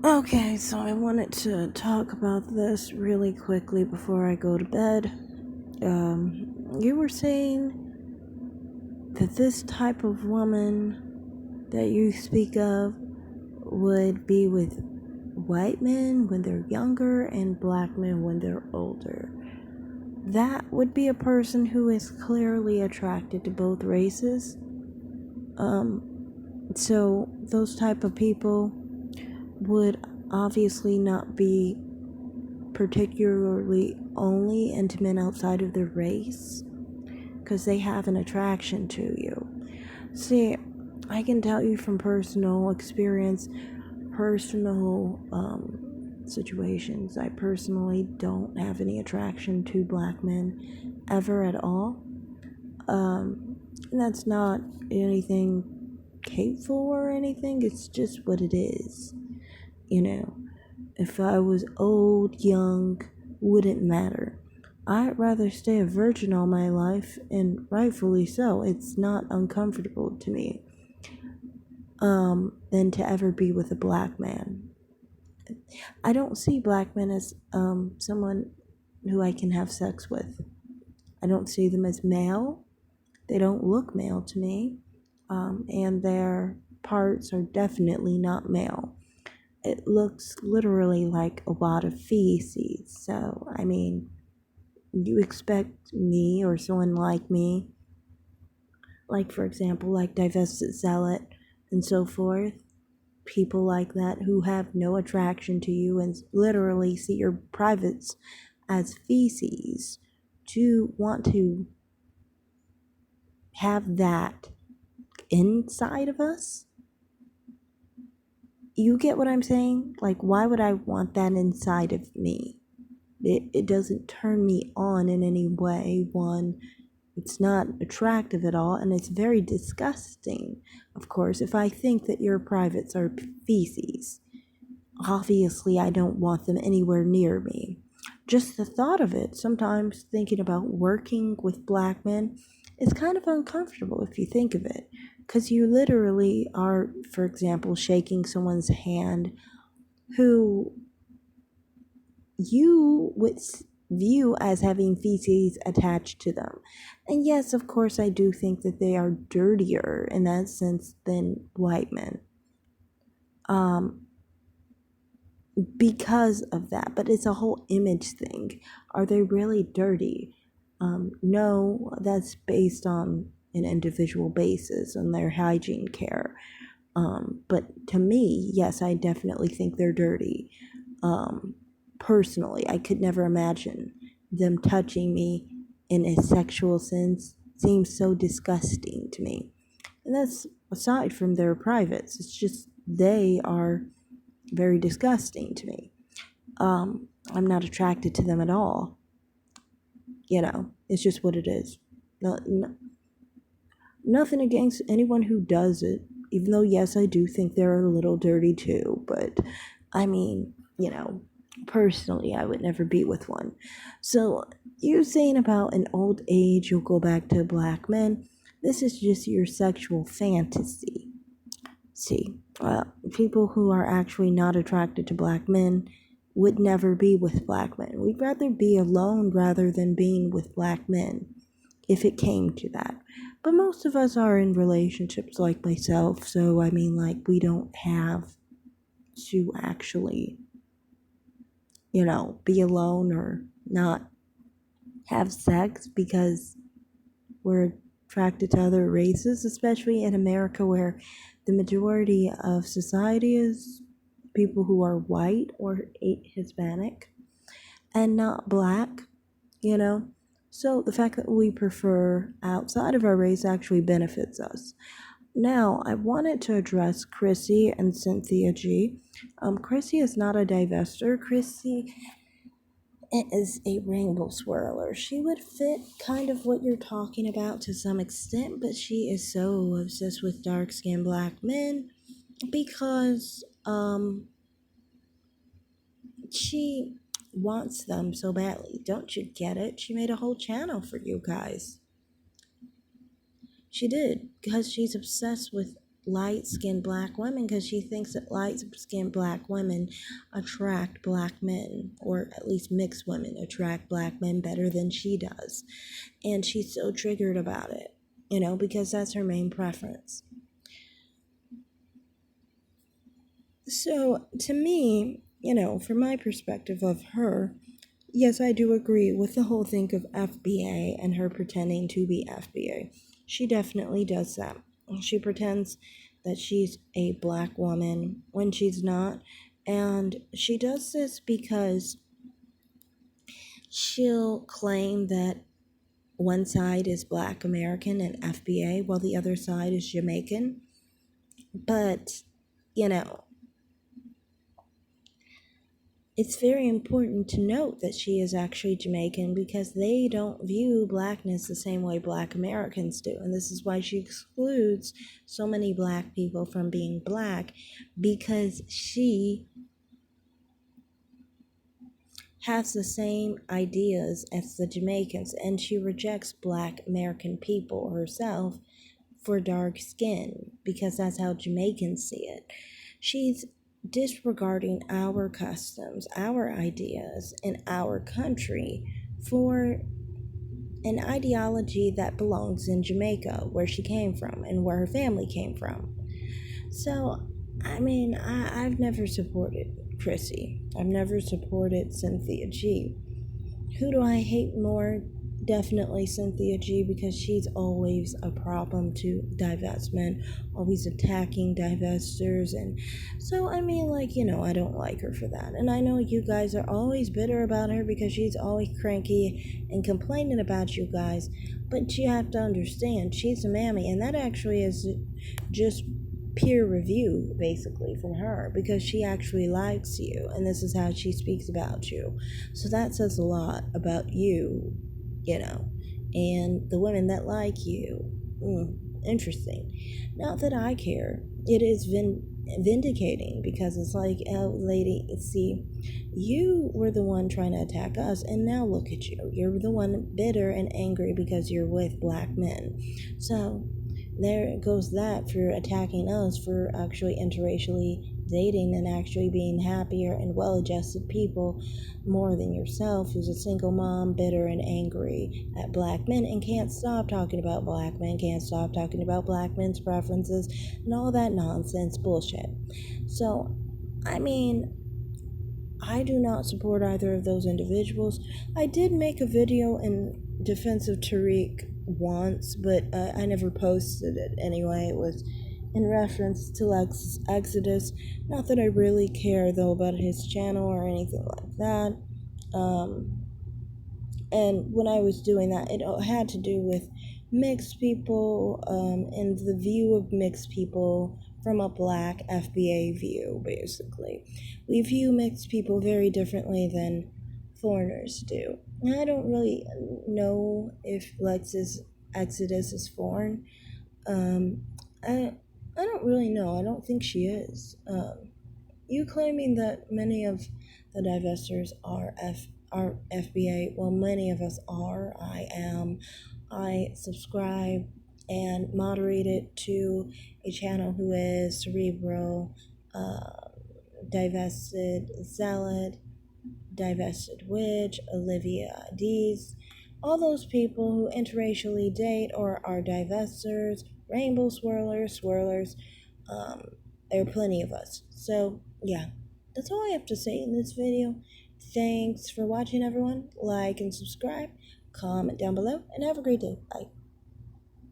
Okay, so I wanted to talk about this really quickly before I go to bed. You were saying that this type of woman that you speak of would be with white men when they're younger and black men when they're older. That would be a person who is clearly attracted to both races. So those type of people would obviously not be particularly only into men outside of their race because they have an attraction to you. See, I can tell you from personal experience, personal situations, I personally don't have any attraction to black men ever at all. And that's not anything hateful or anything, it's just what it is, you know. If I was old, young, wouldn't matter. I'd rather stay a virgin all my life, and rightfully so. It's not uncomfortable to me, than to ever be with a black man. I don't see black men as someone who I can have sex with. I don't see them as male. They don't look male to me, and their parts are definitely not male. It looks literally like a lot of feces. So, I mean, you expect me or someone like me, like for example, like divested zealot and so forth, people like that who have no attraction to you and literally see your privates as feces, to want to have that inside of us? You get what I'm saying? Like, why would I want that inside of me? It doesn't turn me on in any way. One, it's not attractive at all, and it's very disgusting. Of course, if I think that your privates are feces, obviously I don't want them anywhere near me. Just the thought of it, sometimes thinking about working with black men, is kind of uncomfortable if you think of it. Because you literally are, for example, shaking someone's hand who you would view as having feces attached to them. And yes, of course, I do think that they are dirtier in that sense than white men. Um, because of that, but it's a whole image thing. Are they really dirty? No, that's based on an individual basis and their hygiene care. But to me, yes, I definitely think they're dirty. Personally, I could never imagine them touching me in a sexual sense. Seems so disgusting to me. And that's aside from their privates. It's just they are very disgusting to me. I'm not attracted to them at all. It's just what it is. No, nothing against anyone who does it, even though, yes, I do think they're a little dirty too, but I mean, personally, I would never be with one. So, you saying about an old age, you'll go back to black men, this is just your sexual fantasy. See, people who are actually not attracted to black men would never be with black men. We'd rather be alone rather than being with black men, if it came to that. But most of us are in relationships like myself, so I mean, like, we don't have to actually, be alone or not have sex because we're attracted to other races, especially in America where the majority of society is people who are white or Hispanic and not black, you know? So the fact that we prefer outside of our race actually benefits us. Now, I wanted to address Chrissy and Cynthia G. Chrissy is not a divester. Chrissy is a rainbow swirler. She would fit kind of what you're talking about to some extent, but she is so obsessed with dark-skinned black men because she wants them so badly. Don't you get it? She made a whole channel for you guys. She did, because she's obsessed with light-skinned black women because she thinks that light-skinned black women attract black men, or at least mixed women attract black men better than she does. And she's so triggered about it, because that's her main preference. So to me, from my perspective of her, yes, I do agree with the whole thing of FBA and her pretending to be FBA. She definitely does that. She pretends that she's a black woman when she's not. And she does this because she'll claim that one side is Black American and FBA while the other side is Jamaican. But, you know, it's very important to note that she is actually Jamaican because they don't view blackness the same way Black Americans do. And this is why she excludes so many black people from being black, because she has the same ideas as the Jamaicans, and she rejects Black American people herself for dark skin because that's how Jamaicans see it. She's disregarding our customs, our ideas, and our country for an ideology that belongs in Jamaica, where she came from and where her family came from. So, I've never supported Chrissy. I've never supported Cynthia G. Who do I hate more? Definitely Cynthia G, because she's always a problem to divestment, always attacking divesters. And so, I don't like her for that. And I know you guys are always bitter about her because she's always cranky and complaining about you guys. But you have to understand, she's a mammy, and that actually is just peer review basically from her, because she actually likes you and this is how she speaks about you. So that says a lot about you, and the women that like you. Interesting. Not that I care. It is vindicating, because it's like, oh lady, see, you were the one trying to attack us, and now look at you, you're the one bitter and angry because you're with black men. So there goes that for attacking us for actually interracially dating and actually being happier and well-adjusted people more than yourself, who's a single mom, bitter and angry at black men and can't stop talking about black men, can't stop talking about black men's preferences and all that nonsense bullshit. So, I do not support either of those individuals. I did make a video in defense of Tariq once, but I never posted it anyway. It was in reference to Exodus. Not that I really care, though, about his channel or anything like that. And when I was doing that, it had to do with mixed people and the view of mixed people from a black FBA view, basically. We view mixed people very differently than foreigners do. And I don't really know if Lex's Exodus is foreign. I don't really know. I don't think she is. You claiming that many of the divestors are FBA. Well, many of us are. I am. I subscribe and moderate it to a channel who is Cerebral, Divested Zealot, Divested Witch, Olivia Dees, all those people who interracially date or are divestors, rainbow swirlers. There are plenty of us. So, yeah, that's all I have to say in this video. Thanks for watching, everyone. Like and subscribe, comment down below, and have a great day. Bye.